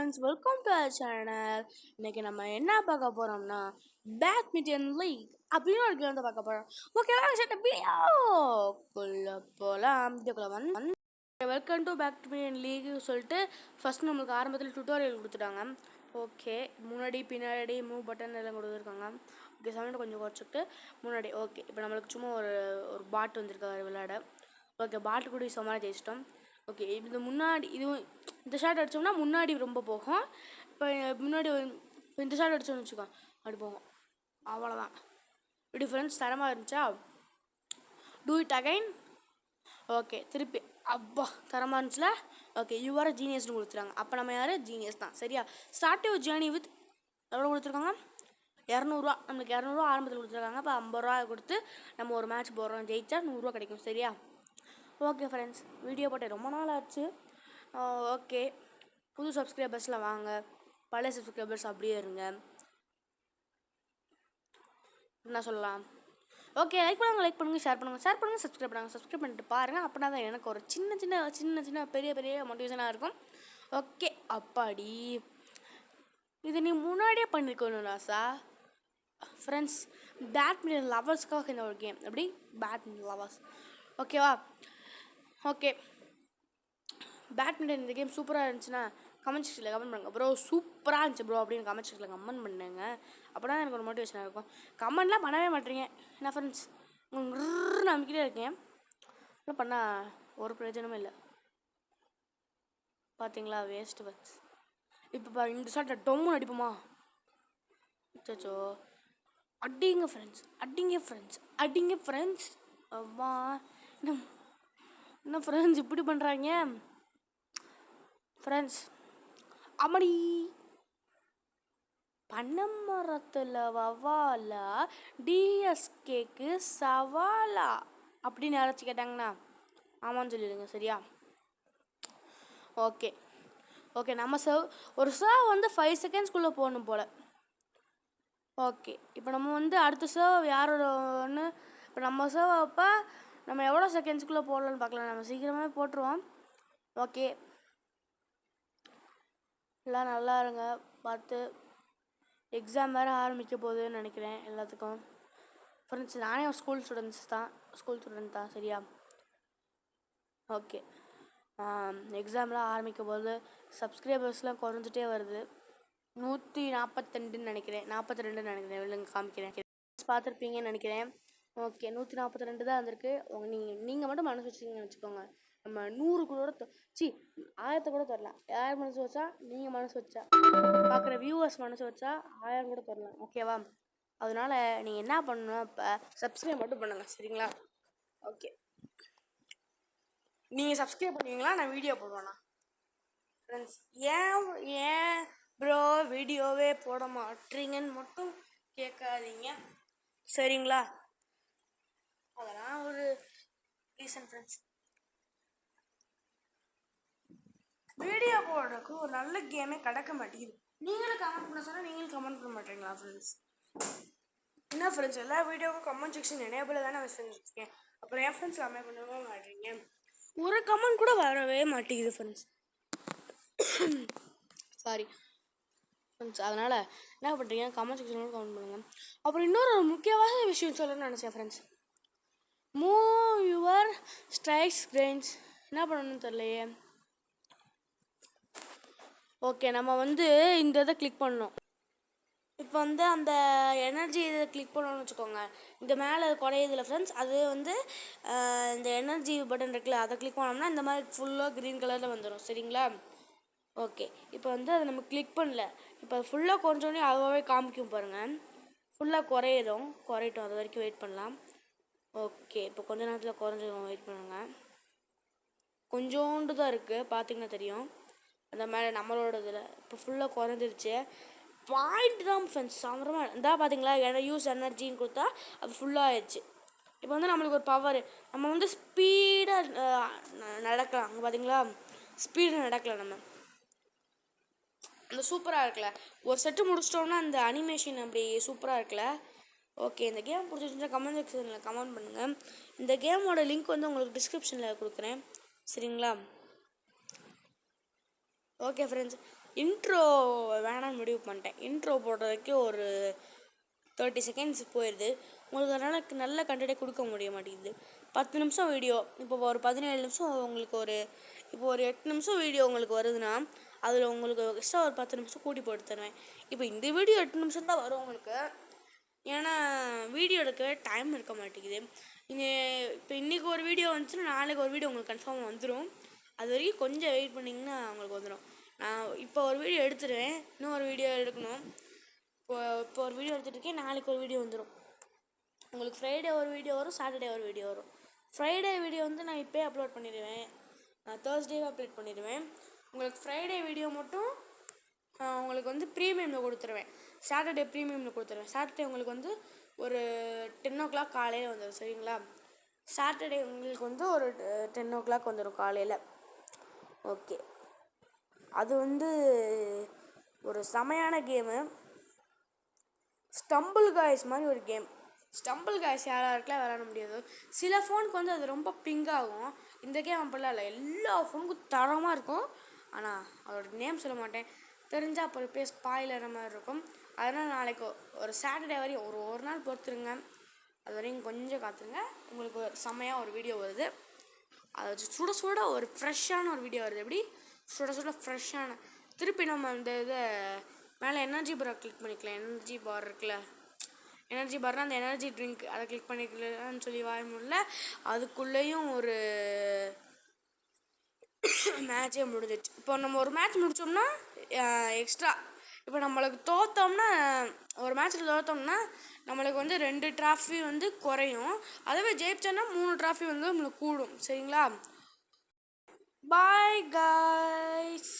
Friends, welcome to our channel. இன்னைக்கு நம்ம என்ன பார்க்க போறோம்னா பேட்மிண்டன் லீக் அப்படின்னு ஒரு கேம் தான் பார்க்க போறோம். ஓகேவா? வீடியோக்குள்ள போகலாம். வீடியோக்குள்ள வந்து வெல்கம் டு பேட்மிண்டன் லீக் சொல்லிட்டு ஃபர்ஸ்ட் நம்மளுக்கு ஆரம்பத்தில் டுட்டோரியல் கொடுத்துட்டாங்க. ஓகே, முன்னாடி பின்னாடி மூவ் பட்டன் எல்லாம் கொடுத்துருக்காங்க. ஓகே, சவுண்ட் கொஞ்சம் குறைச்சிட்டு முன்னாடி. ஓகே, இப்போ நம்மளுக்கு சும்மா ஒரு பாட்டு வந்திருக்காரு விளையாட. ஓகே, பாட்டு கூட சும்மா ஜெயிச்சிட்டோம். ஓகே, இது முன்னாடி இந்த ஷாட் அடித்தோம்னா முன்னாடி ரொம்ப போகும். இப்போ முன்னாடி இந்த ஷாட் அடித்தோம்னு வச்சுக்கோ, அப்படி போகும். அவ்வளோதான். இப்படி ஃப்ரெண்ட்ஸ் தரமாக இருந்துச்சா? Do it again. ஓகே, திருப்பி. அப்பா, தரமாக இருந்துச்சுல? ஓகே, யூஆர் ஜீனியஸ்னு கொடுத்துருக்காங்க. அப்போ நம்ம யார்? ஜீனியஸ் தான். சரியா? ஸ்டார்ட் யுவர் ஜேர்னி வித் எவ்வளோ கொடுத்துருக்காங்க? 200 நம்மளுக்கு 200 ஆரம்பத்தில் கொடுத்துருக்காங்க. இப்போ 50 ரூபா கொடுத்து நம்ம ஒரு மேட்ச் போடுறோம். ஜெயிச்சா 100 கிடைக்கும். சரியா? ஓகே ஃப்ரெண்ட்ஸ், வீடியோ போட்டு ரொம்ப நாள் ஆச்சு. ஓகே, புது சப்ஸ்கிரைபர்ஸில் வாங்க, பழைய சப்ஸ்கிரைபர்ஸ் அப்படியே இருங்க. என்ன சொல்லலாம்? ஓகே, லைக் பண்ணுங்கள், ஷேர் பண்ணுங்கள், சப்ஸ்கிரைப் பண்ணிட்டு பாருங்கள். அப்படின்னா தான் எனக்கு ஒரு சின்ன பெரிய மோட்டிவேஷனாக இருக்கும். ஓகே, அப்பாடி இது நீ முன்னாடியே பண்ணியிருக்கணும் ராசா. ஃப்ரெண்ட்ஸ், பேட்மிண்டன் லவர்ஸ்க்காக இந்த ஒரு கேம். எப்படி? Badminton lovers. ஓகேவா? ஓகே, பேட்மிண்டன் இந்த கேம் சூப்பராக இருந்துச்சுன்னா கமெண்ட் செக்ஷனில் கமெண்ட் பண்ணுங்கள். ப்ரோ சூப்பராக இருந்துச்சு ப்ரோ அப்படின்னு கமெண்ட் செக்ஷனில் கமெண்ட் பண்ணுங்க. அப்போ தான் எனக்கு ஒரு மோட்டிவேஷனாக இருக்கும். கமெண்ட்லாம் பண்ணவே மாட்டேறீங்க என்ன ஃப்ரெண்ட்ஸ்? நம்பிக்கிட்டே இருக்கேன், என்ன பண்ணால் ஒரு பிரயோஜனமும் இல்லை. பார்த்தீங்களா? Waste friends. இப்போ இந்த ஷாட்டை டொம்முன்னு அடிப்போமா? சச்சோ, அடிங்க ஃப்ரெண்ட்ஸ். அவ்வா, என்ன ஃப்ரெண்ட்ஸ் இப்படி பண்ணுறாங்க ஃப்ரெண்ட்ஸ்? அம்மடி, பனைமரத்தில் வவாலா டிஎஸ்கேக்கு சவாலா அப்படின்னு யாராச்சும் கேட்டாங்கன்னா ஆமான்னு சொல்லிடுங்க. சரியா? ஓகே, நம்ம ஒரு சர்வ் வந்து 5 செகண்ட்ஸ்குள்ளே போகணும் போல். ஓகே, இப்போ நம்ம வந்து அடுத்த சர்வ் யாரோட ஒன்று, இப்போ நம்ம சர்வ் அப்போ நம்ம எவ்வளோ செகண்ட்ஸ்குள்ளே போடலான்னு பார்க்கலாம். நம்ம சீக்கிரமே போட்டுருவோம். ஓகே, எல்லாம் நல்லா இருங்க பார்த்து. எக்ஸாம் வேறு ஆரம்பிக்க போகுதுன்னு நினைக்கிறேன் எல்லாத்துக்கும். ஃப்ரெண்ட்ஸ், நானே ஒரு ஸ்கூல் ஸ்டூடெண்ட் தான். சரியா? ஓகே, எக்ஸாம்லாம் ஆரம்பிக்க போது சப்ஸ்கிரைபர்ஸ்லாம் குறைஞ்சிட்டே வருது. 142 நினைக்கிறேன், 42 நினைக்கிறேன். இல்லைங்க, காமிக்கிறேன், பார்த்துருப்பீங்கன்னு நினைக்கிறேன். ஓகே, 142 தான் வந்திருக்கு. நீங்கள் மட்டும் மனசு வச்சிங்கன்னு வச்சுக்கோங்க, நம்ம 100 கூட 1000 கூட தரலாம். யார் மனசு வச்சா? நீங்கள் மனசு வச்சா, பார்க்குற வியூவர்ஸ் மனசு வச்சா 1000 கூட தரலாம். ஓகேவா? அதனால நீங்கள் என்ன பண்ணணும், இப்போ சப்ஸ்கிரைப் மட்டும் பண்ணுங்கள். சரிங்களா? ஓகே, நீங்கள் சப்ஸ்கிரைப் பண்ணுவீங்களா? நான் வீடியோ போடுவேண்ணா ஃப்ரெண்ட்ஸ். ஏன் ப்ரோ வீடியோவே போட மாட்டீங்கன்னு மட்டும் கேட்காதீங்க. சரிங்களா? அதெல்லாம் ஒரு ரீசன் ஃப்ரெண்ட்ஸ். வீடியோ போடுறதுக்கு ஒரு நல்ல கேமே கிடைக்க மாட்டேங்குது. நீங்களும் கமெண்ட் பண்ண சொன்னால் நீங்களும் கமெண்ட் பண்ண மாட்டீங்களா ஃப்ரெண்ட்ஸ்? என்ன ஃப்ரெண்ட்ஸ், எல்லா வீடியோவுக்கும் கமெண்ட் செக்ஷன் எனேபிள் தானே வச்சுருக்கேன். அப்புறம் என் ஃப்ரெண்ட்ஸ் கமெண்ட் பண்ணவே மாட்டீங்க. ஒரு கமெண்ட் கூட வரவே மாட்டேங்குது ஃப்ரெண்ட்ஸ். Sorry friends. அதனால் என்ன பண்ணுறீங்க, கமெண்ட் செக்ஷனில் கமெண்ட் பண்ணுங்கள். அப்புறம் இன்னொரு முக்கியமான விஷயம் சொல்லணும்னு நினச்சேன் friends. Move your strikes range என்ன பண்ணணும்னு தெரியலையே. ஓகே, நம்ம வந்து இந்த இதை கிளிக் பண்ணணும். இப்போ வந்து அந்த எனர்ஜி இதை கிளிக் பண்ணணும்னு வச்சுக்கோங்க. இந்த மேலே குறையுதுல ஃப்ரெண்ட்ஸ், அது வந்து இந்த எனர்ஜி பட்டன் இருக்குல்ல, அதை கிளிக் பண்ணோம்னா இந்த மாதிரி ஃபுல்லாக க்ரீன் கலரில் வந்துடும். சரிங்களா? ஓகே, இப்போ வந்து அதை நம்ம கிளிக் பண்ணல. இப்போ ஃபுல்லாக குறைஞ்சோடனே அதுவாகவே காமிக்கும் பாருங்கள். ஃபுல்லாக குறையட்டும், அது வரைக்கும் வெயிட் பண்ணலாம். ஓகே, இப்போ கொஞ்ச நேரத்தில் குறைஞ்சிடும், வெயிட் பண்ணுங்கள். கொஞ்சோண்டு தான் இருக்குது, பார்த்தீங்கன்னா தெரியும். அந்த மேலே நம்மளோட இதில் இப்போ ஃபுல்லாக குறைஞ்சிருச்சு. பாயிண்ட் தான் ஃப்ரெண்ட்ஸ், சாமரமாக இருந்தா பார்த்தீங்களா? யூஸ் எனர்ஜின்னு கொடுத்தா அது ஃபுல்லாக ஆயிடுச்சு. இப்போ வந்து நம்மளுக்கு ஒரு பவர், நம்ம வந்து ஸ்பீடாக நடக்கலாம். அங்கே பார்த்தீங்களா? ஸ்பீடாக நடக்கலாம் நம்ம. அந்த சூப்பராக இருக்குல்ல, ஒரு செட்டு முடிச்சிட்டோம்னா அந்த அனிமேஷன் அப்படி சூப்பராக இருக்குல்ல. ஓகே, இந்த கேம் பிடிச்சிருந்துச்சா கமெண்ட் செக்ஷனில் கமெண்ட் பண்ணுங்கள். இந்த கேமோட லிங்க் வந்து உங்களுக்கு டிஸ்கிரிப்ஷனில் கொடுக்குறேன். சரிங்களா? ஓகே ஃப்ரெண்ட்ஸ், இன்ட்ரோ வேணான்னு முடிவு பண்ணிட்டேன். இன்ட்ரோ போடுறதுக்கு ஒரு 30 செகண்ட்ஸ் போயிடுது. உங்களுக்கு அதனால் நல்ல கண்டென்ட்டே கொடுக்க முடிய மாட்டேங்குது. 10 நிமிஷம் வீடியோ, இப்போ ஒரு 17 நிமிஷம் உங்களுக்கு இப்போ ஒரு 8 நிமிஷம் வீடியோ உங்களுக்கு வருதுன்னா அதில் உங்களுக்கு எக்ஸ்ட்ரா ஒரு 10 நிமிஷம் கூட்டி போட்டு தருவேன். இப்போ இந்த வீடியோ 8 நிமிஷம் தான் வரும் உங்களுக்கு. ஏன்னா வீடியோ எடுக்கவே டைம் இருக்க மாட்டேங்குது. நீங்கள் இப்போ இன்றைக்கி ஒரு வீடியோ வந்துச்சுன்னா நாளைக்கு ஒரு வீடியோ உங்களுக்கு கன்ஃபார்மாக வந்துடும். அது வரைக்கும் கொஞ்சம் வெயிட் பண்ணிங்கன்னா உங்களுக்கு வந்துடும். நான் இப்போ ஒரு வீடியோ எடுத்துடுவேன், இன்னும் ஒரு வீடியோ எடுக்கணும். இப்போ ஒரு வீடியோ எடுத்துகிட்டு நாளைக்கு ஒரு வீடியோ வந்துடும். உங்களுக்கு ஃப்ரைடே ஒரு வீடியோ வரும், சாட்டர்டே ஒரு வீடியோ வரும். ஃப்ரைடே வீடியோ வந்து நான் இப்போயே அப்லோட் பண்ணிடுவேன், நான் தேர்ஸ்டேவே அப்லோட் பண்ணிடுவேன். உங்களுக்கு ஃப்ரைடே வீடியோ மட்டும் உங்களுக்கு வந்து ப்ரீமியமில் கொடுத்துருவேன். சாட்டர்டே ப்ரீமியமில் கொடுத்துருவேன். சாட்டர்டே உங்களுக்கு வந்து ஒரு 10 o'clock காலையில் வந்துடும். சரிங்களா? சாட்டர்டே உங்களுக்கு வந்து ஒரு 10 o'clock வந்துடும் காலையில். ஓகே, அது வந்து ஒரு செமையான கேமு. ஸ்டம்பிள் காய்ஸ் மாதிரி ஒரு கேம். ஸ்டம்பிள் காய்ஸ் யாராருக்கெல்லாம் விளாட முடியாது. சில ஃபோனுக்கு வந்து அது ரொம்ப பிங்க் ஆகும். இந்த கேம் அப்படிலாம் இல்லை, எல்லா ஃபோனுக்கும் தரமாக இருக்கும். ஆனால் அதோட நேம் சொல்ல மாட்டேன், தெரிஞ்சால் அப்புறம் போய் ஸ்பாயிலர் மாதிரி இருக்கும். அதனால் நாளைக்கு ஒரு சாட்டர்டே வரையும் ஒரு நாள் பொறுத்துருங்க. அது வரையும் கொஞ்சம் காத்துருங்க. உங்களுக்கு ஒரு செம்மையாக ஒரு வீடியோ வருது. அதை வச்சு சுட சுட ஒரு ஃப்ரெஷ்ஷான ஒரு வீடியோ வருது. எப்படி சுட சுட ஃப்ரெஷ்ஷான. திருப்பி நம்ம அந்த இதை மேலே எனர்ஜி பாரை கிளிக் பண்ணிக்கலாம். எனர்ஜி பார் இருக்குல்ல, எனர்ஜி பார்னால் அந்த எனர்ஜி ட்ரிங்க் அதை கிளிக் பண்ணிக்கலான்னு சொல்லி வாய முடியல. அதுக்குள்ளேயும் ஒரு மேட்சே முடிஞ்சிடுச்சு. இப்போ நம்ம ஒரு மேட்ச் முடித்தோம்னா எக்ஸ்ட்ரா, இப்போ நம்மளுக்கு தோற்றோம்னா, ஒரு மேட்ச்சில் தோற்றோம்னா நம்மளுக்கு வந்து 2 ட்ராஃபி வந்து குறையும். அதுவே ஜெயிச்சோன்னா 3 ட்ராஃபி வந்து நம்மளுக்கு கூடும். சரிங்களா? Bye guys.